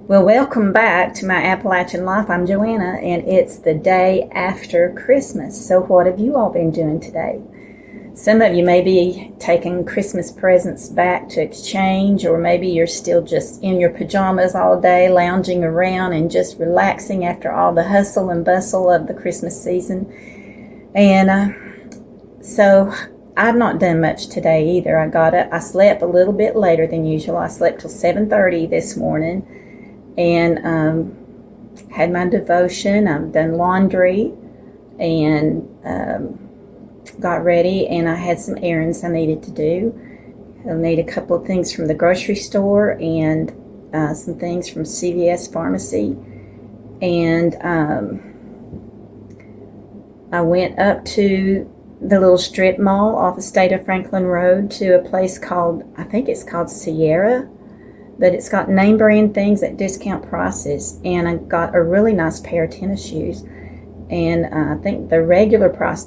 Well, welcome back to my Appalachian Life. I'm Joanna, and it's the day after Christmas. So what have you all been doing today? Some of you may be taking Christmas presents back to exchange, or maybe you're still just in your pajamas all day, lounging around and just relaxing after all the hustle and bustle of the Christmas season. And so I've not done much today either. I slept a little bit later than usual. I slept till 7:30 this morning. And had my devotion. I've done laundry and got ready, and I had some errands I needed to do. I'll need a couple of things from the grocery store and some things from CVS Pharmacy. And I went up to the little strip mall off the State of Franklin Road to a place called, I think it's called Sierra, but it's got name brand things at discount prices. And I got a really nice pair of tennis shoes, and I think their regular price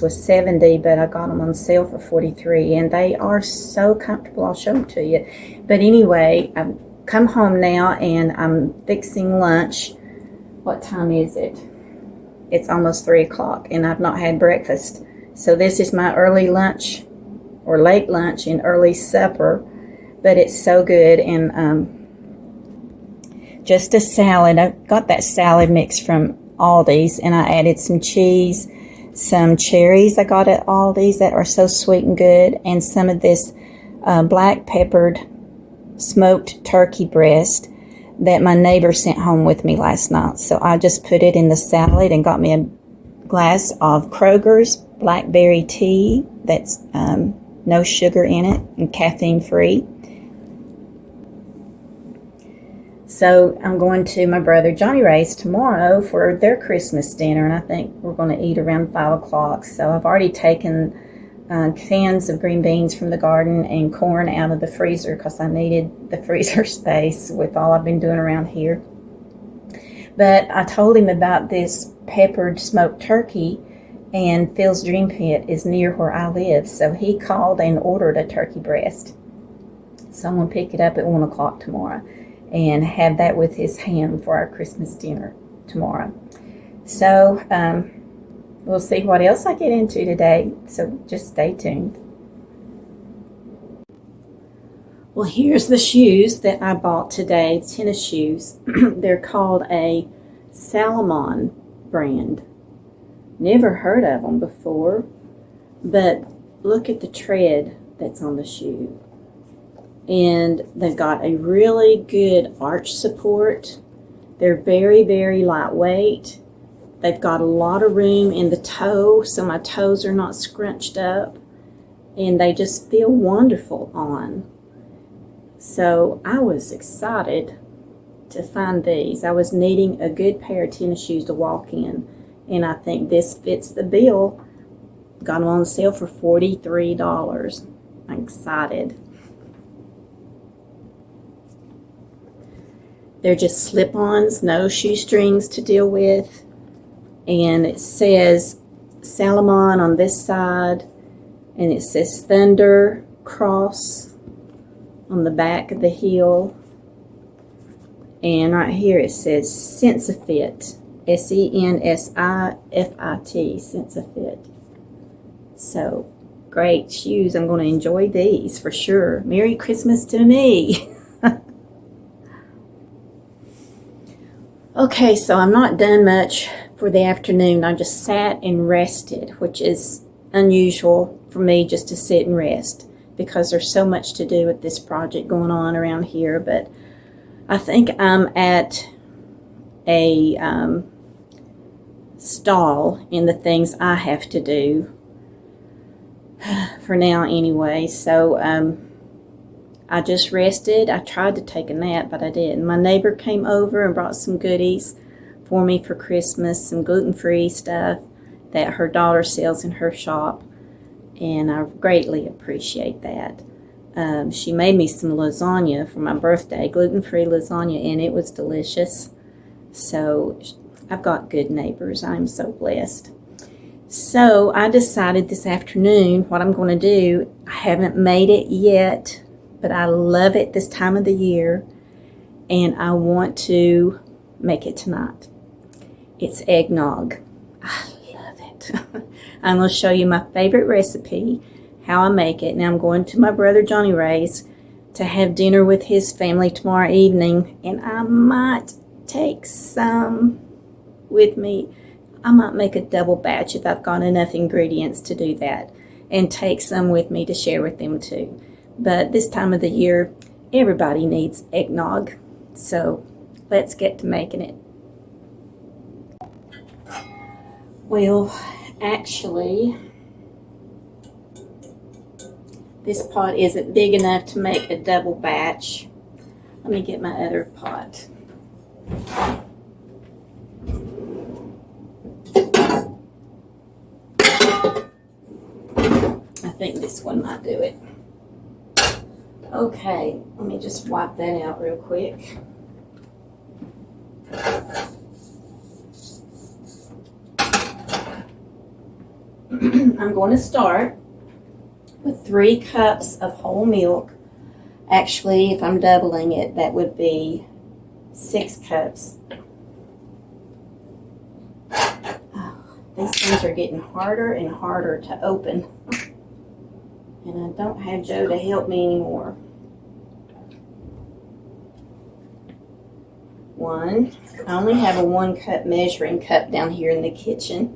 was $70, but I got them on sale for $43, and they are so comfortable. I'll show them to you. But anyway, I've come home now and I'm fixing lunch. What time is it? It's almost 3 o'clock, and I've not had breakfast. So this is my early lunch, or late lunch and early supper. But it's so good. And just a salad. I got that salad mix from Aldi's, and I added some cheese, some cherries I got at Aldi's that are so sweet and good, and some of this black peppered smoked turkey breast that my neighbor sent home with me last night. So I just put it in the salad and got me a glass of Kroger's blackberry tea that's no sugar in it and caffeine free. So I'm going to my brother Johnny Ray's tomorrow for their Christmas dinner, and I think we're going to eat around 5 o'clock. So I've already taken cans of green beans from the garden and corn out of the freezer because I needed the freezer space with all I've been doing around here. But I told him about this peppered smoked turkey, and Phil's Dream Pit is near where I live, so he called and ordered a turkey breast. So I'm going to pick it up at 1 o'clock tomorrow and have that with his ham for our Christmas dinner tomorrow. So we'll see what else I get into today, so just stay tuned. Well, here's the shoes that I bought today, tennis shoes. They're called a Salomon brand. Never heard of them before, but look at the tread that's on the shoe. And they've got a really good arch support. They're very, very lightweight. They've got a lot of room in the toe, so my toes are not scrunched up. And they just feel wonderful on. So I was excited to find these. I was needing a good pair of tennis shoes to walk in, and I think this fits the bill. Got them on sale for $43. I'm excited. They're just slip-ons, no shoestrings to deal with. And it says Salomon on this side, and it says Thunder Cross on the back of the heel. And right here it says Sensafit, Sensifit, Sensafit. So great shoes. I'm going to enjoy these for sure. Merry Christmas to me. Okay, so I'm not done much for the afternoon. I just sat and rested, which is unusual for me just to sit and rest because there's so much to do with this project going on around here. But I think I'm at a stall in the things I have to do for now anyway. So I just rested. I tried to take a nap, but I didn't. My neighbor came over and brought some goodies for me for Christmas, some gluten-free stuff that her daughter sells in her shop, and I greatly appreciate that. She made me some lasagna for my birthday, gluten-free lasagna, and it was delicious. So I've got good neighbors. I'm so blessed. So I decided this afternoon what I'm going to do. I haven't made it yet, but I love it this time of the year. and I want to make it tonight. It's eggnog. I love it. I'm going to show you my favorite recipe, how I make it. Now I'm going to my brother Johnny Ray's to have dinner with his family tomorrow evening, and I might take some with me. I might make a double batch if I've got enough ingredients to do that, and take some with me to share with them too. But this time of the year, everybody needs eggnog, so let's get to making it. Well, actually, this pot isn't big enough to make a double batch. Let me get my other pot. I think this one might do it. Okay, let me just wipe that out real quick. I'm going to start with 3 cups of whole milk. Actually, if I'm doubling it, that would be 6 cups. Oh, these things are getting harder and harder to open. And I don't have Joe to help me anymore. 1. I only have a 1 cup measuring cup down here in the kitchen.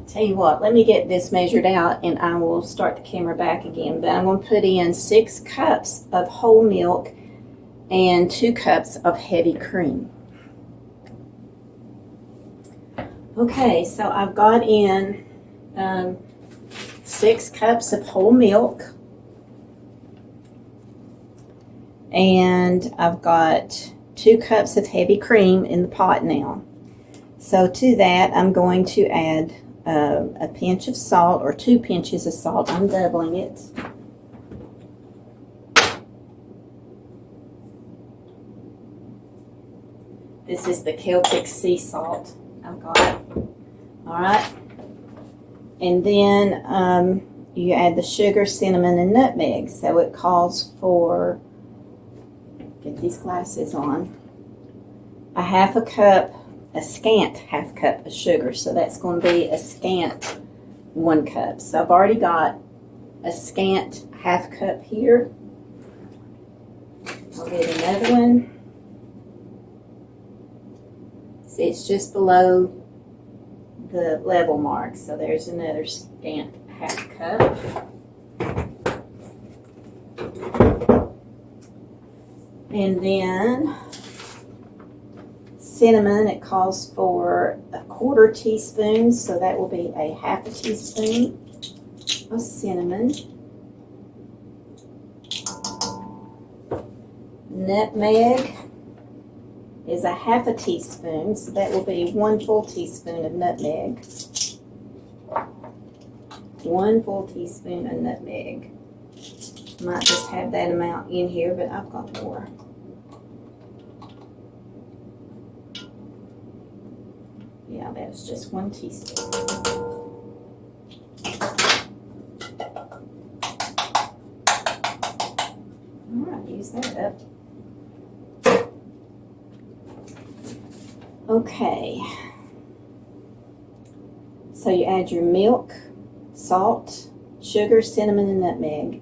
Tell you what, let me get this measured out and I will start the camera back again. But I'm going to put in 6 cups of whole milk and 2 cups of heavy cream. Okay, so I've got in 6 cups of whole milk, and I've got 2 cups of heavy cream in the pot now. So to that, I'm going to add a pinch of salt, or 2 pinches of salt. I'm doubling it. This is the Celtic sea salt I've got. Alright. And then you add the sugar, cinnamon, and nutmeg. So it calls for, get these glasses on, a half a cup, a scant half cup of sugar. So that's going to be a scant 1 cup. So I've already got a scant half cup here. I'll get another one. See, it's just below the level mark. So there's another scant half cup. And then cinnamon, it calls for a 1/4 teaspoon, so that will be a 1/2 teaspoon of cinnamon. Nutmeg is a 1/2 teaspoon, so that will be 1 full teaspoon of nutmeg. 1 full teaspoon of nutmeg. Might just have that amount in here, but I've got more. Yeah, that's just 1 teaspoon. All right, use that up. Okay. So you add your milk, salt, sugar, cinnamon, and nutmeg,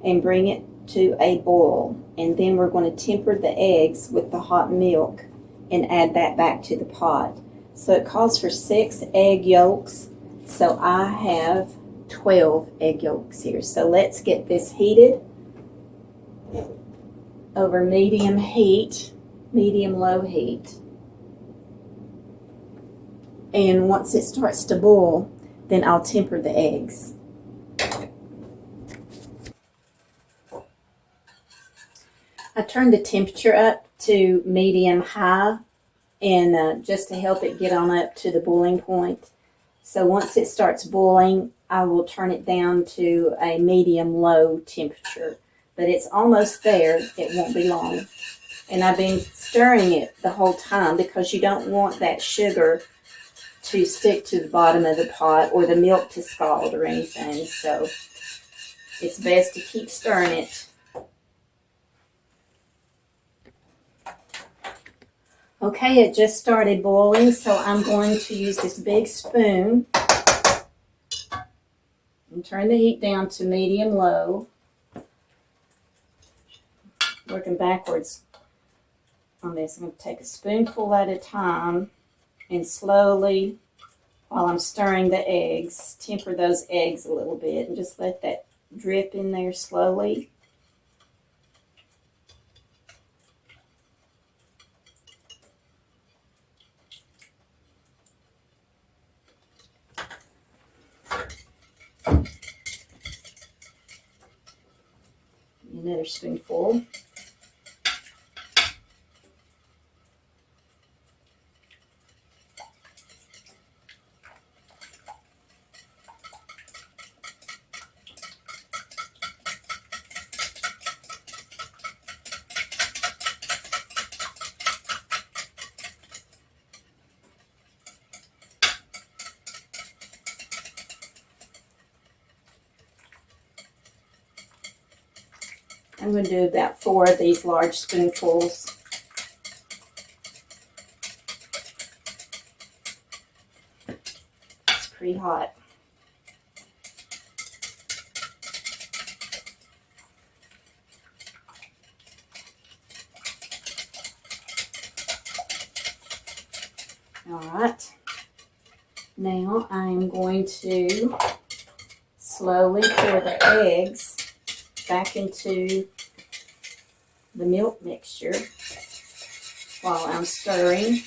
and bring it to a boil. And then we're going to temper the eggs with the hot milk and add that back to the pot. So it calls for 6 egg yolks. So I have 12 egg yolks here. So let's get this heated over medium heat, medium-low heat. And once it starts to boil, then I'll temper the eggs. I turned the temperature up to medium-high, and just to help it get on up to the boiling point. So once it starts boiling, I will turn it down to a medium-low temperature. But it's almost there. It won't be long. And I've been stirring it the whole time because you don't want that sugar to stick to the bottom of the pot or the milk to scald or anything. So it's best to keep stirring it. Okay, it just started boiling, so I'm going to use this big spoon and turn the heat down to medium-low. Working backwards on this. I'm going to take a spoonful at a time and slowly, while I'm stirring the eggs, temper those eggs a little bit and just let that drip in there slowly. Another spoonful. I'm going to do about 4 of these large spoonfuls. It's pretty hot. All right. Now I'm going to slowly pour the eggs back into the milk mixture while I'm stirring.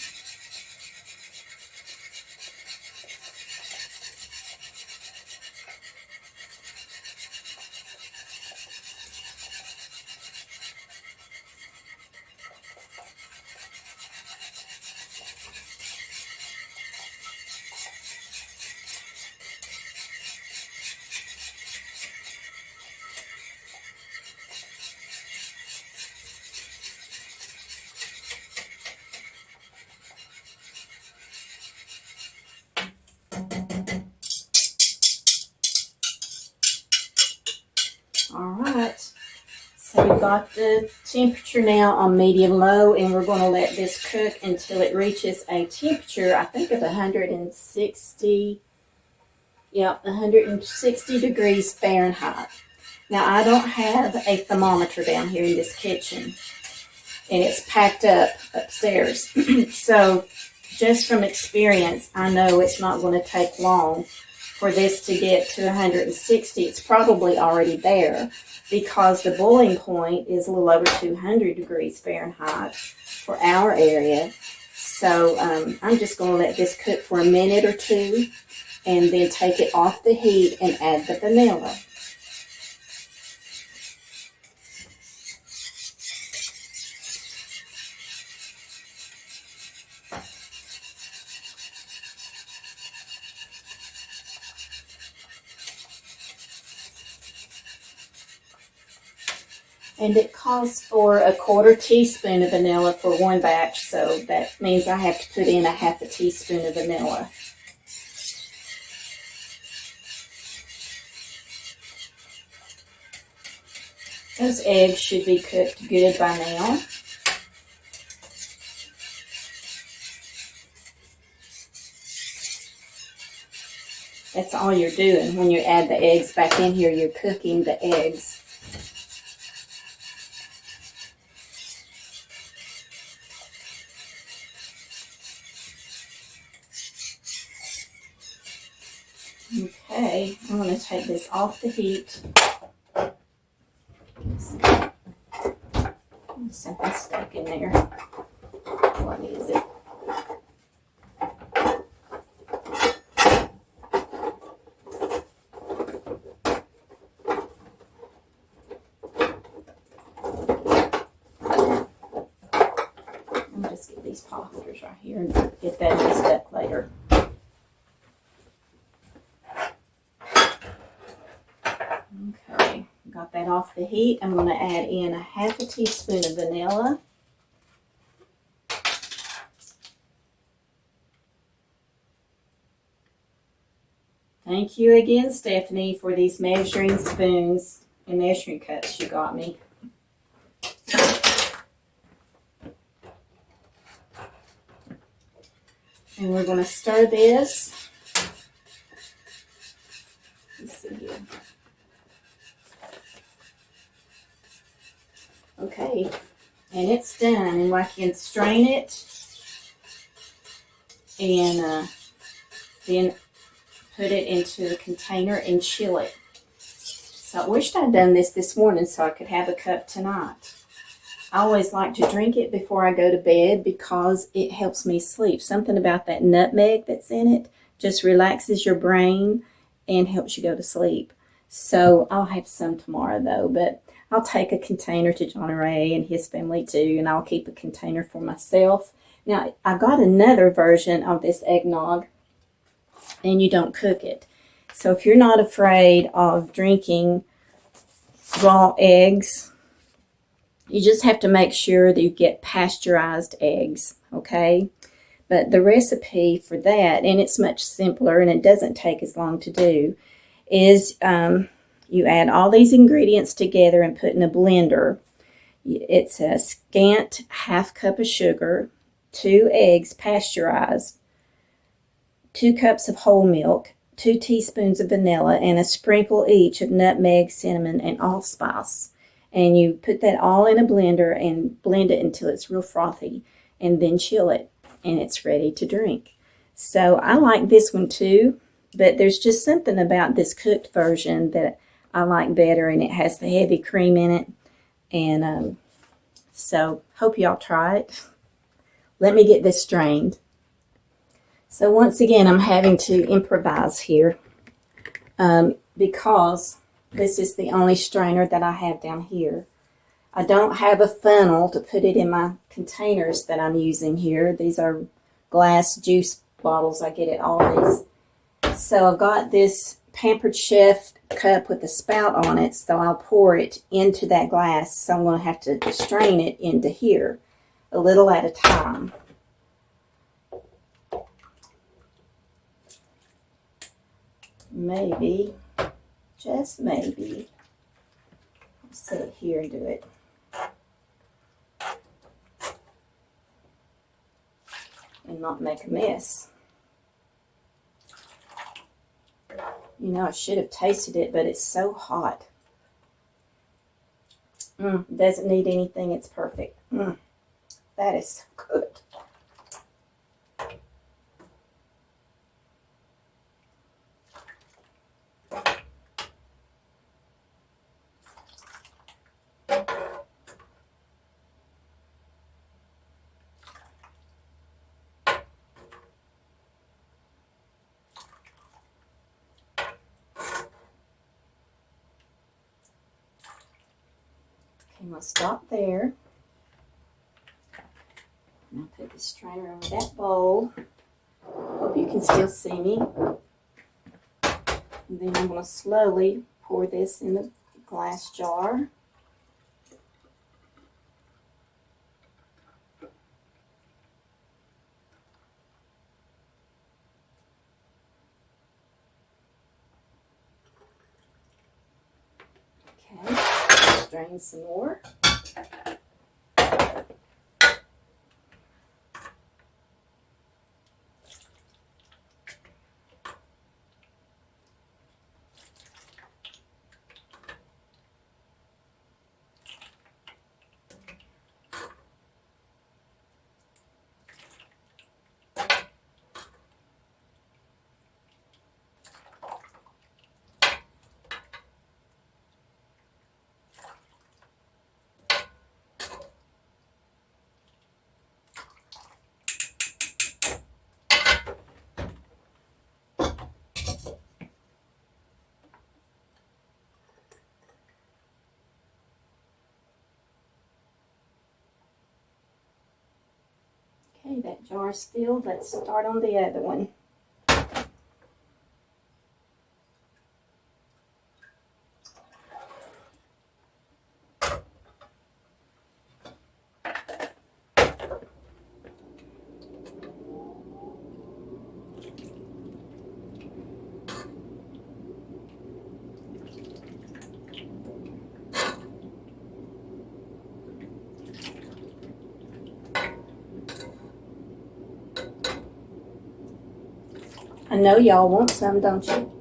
Alright, so we've got the temperature now on medium-low, and we're going to let this cook until it reaches a temperature, I think, of 160 degrees Fahrenheit. Now, I don't have a thermometer down here in this kitchen, and it's packed up upstairs. So, just from experience, I know it's not going to take long for this to get to 160. It's probably already there because the boiling point is a little over 200 degrees Fahrenheit for our area. So I'm just going to let this cook for a minute or two and then take it off the heat and add the vanilla. And it calls for a 1/4 teaspoon of vanilla for one batch, so that means I have to put in a 1/2 teaspoon of vanilla. Those eggs should be cooked good by now. That's all you're doing when you add the eggs back in here. You're cooking the eggs. Okay, I'm going to take this off the heat. Something stuck in there. What is it? I'll just get these pot holders right here and get that messed up later. Okay, got that off the heat. I'm going to add in a 1/2 teaspoon of vanilla. Thank you again, Stephanie, for these measuring spoons and measuring cups you got me. And we're going to stir this. Let's see here. Okay, and it's done, and I can strain it and then put it into a container and chill it. So I wished I'd done this morning so I could have a cup tonight. I always like to drink it before I go to bed because it helps me sleep. Something about that nutmeg that's in it just relaxes your brain and helps you go to sleep. So I'll have some tomorrow though, but I'll take a container to John Ray and his family too, and I'll keep a container for myself. Now, I got another version of this eggnog, and you don't cook it. So if you're not afraid of drinking raw eggs, you just have to make sure that you get pasteurized eggs, okay? But the recipe for that, and it's much simpler and it doesn't take as long to do, is you add all these ingredients together and put in a blender. It's a scant ½ cup of sugar, 2 eggs pasteurized, 2 cups of whole milk, 2 teaspoons of vanilla, and a sprinkle each of nutmeg, cinnamon, and allspice. And you put that all in a blender and blend it until it's real frothy, and then chill it, and it's ready to drink. So I like this one too, but there's just something about this cooked version that I like better, and it has the heavy cream in it. And so hope y'all try it. Let me get this strained. So once again, I'm having to improvise here because this is the only strainer that I have down here. I don't have a funnel to put it in my containers that I'm using here. These are glass juice bottles I get at Aldi's. So I've got this Pampered Chef cup with a spout on it, so I'll pour it into that glass. So I'm going to have to strain it into here a little at a time. Maybe, just maybe, I'll set it here and do it. And not make a mess. You know, I should have tasted it, but it's so hot. Doesn't need anything, it's perfect. That is so good. I'm going to stop there. And I'll put the strainer over that bowl. Hope you can still see me. And then I'm going to slowly pour this in the glass jar. Okay, strain some more. Okay, that jar's filled. Let's start on the other one. I know y'all want some, don't you?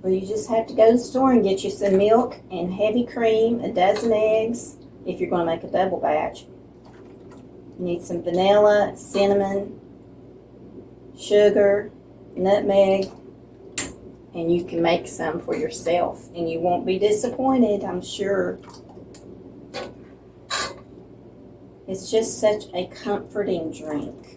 Well, you just have to go to the store and get you some milk and heavy cream, a dozen eggs, if you're going to make a double batch. You need some vanilla, cinnamon, sugar, nutmeg, and you can make some for yourself, and you won't be disappointed, I'm sure. It's just such a comforting drink.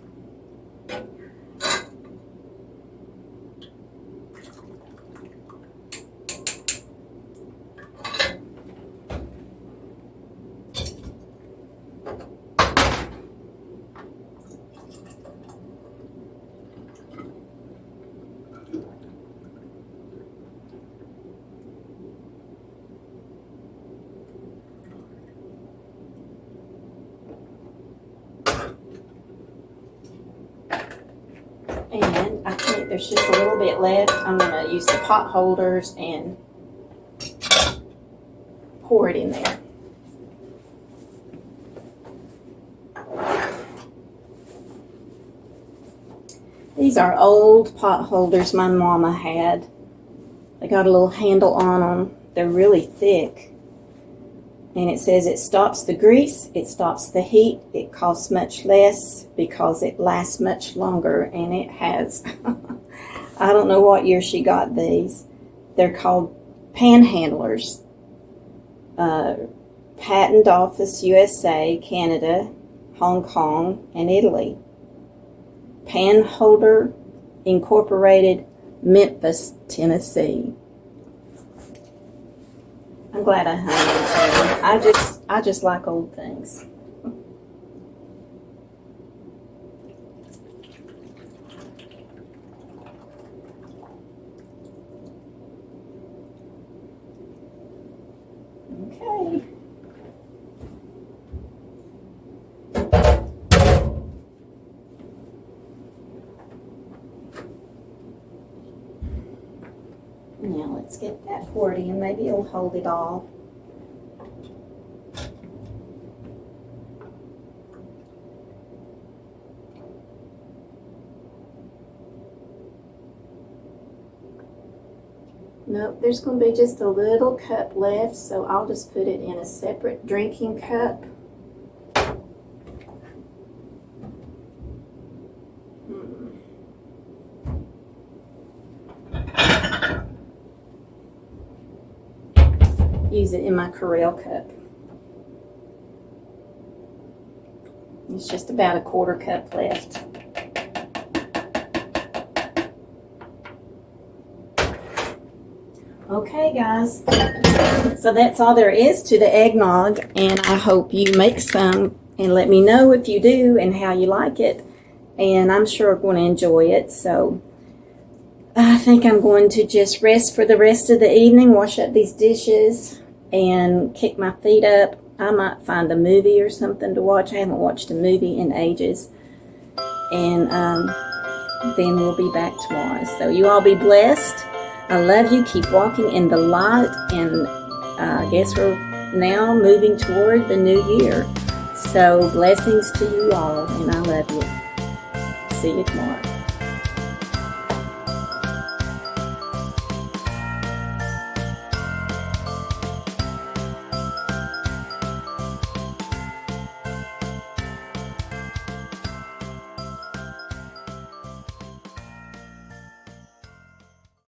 And I think there's just a little bit left. I'm going to use the pot holders and pour it in there. These are old pot holders my mama had. They got a little handle on them. They're really thick. And it says it stops the grease, it stops the heat, it costs much less because it lasts much longer, and it has. I don't know what year she got these. They're called panhandlers. Patent Office USA, Canada, Hong Kong, and Italy. Panholder Incorporated, Memphis, Tennessee. I'm glad I hung on to them. I just like old things. Okay. Now let's get that poured in. Maybe it'll hold it all. Nope, there's going to be just a little cup left, so I'll just put it in a separate drinking cup. Use it in my Corelle cup. It's just about a quarter cup left. Okay, guys, so that's all there is to the eggnog, and I hope you make some and let me know if you do and how you like it, and I'm sure I'm going to enjoy it. So I think I'm going to just rest for the rest of the evening, wash up these dishes, and kick my feet up. I might find a movie or something to watch. I haven't watched a movie in ages. And then we'll be back tomorrow. So you all be blessed. I love you. Keep walking in the light. And I guess we're now moving toward the new year. So blessings to you all. And I love you. See you tomorrow.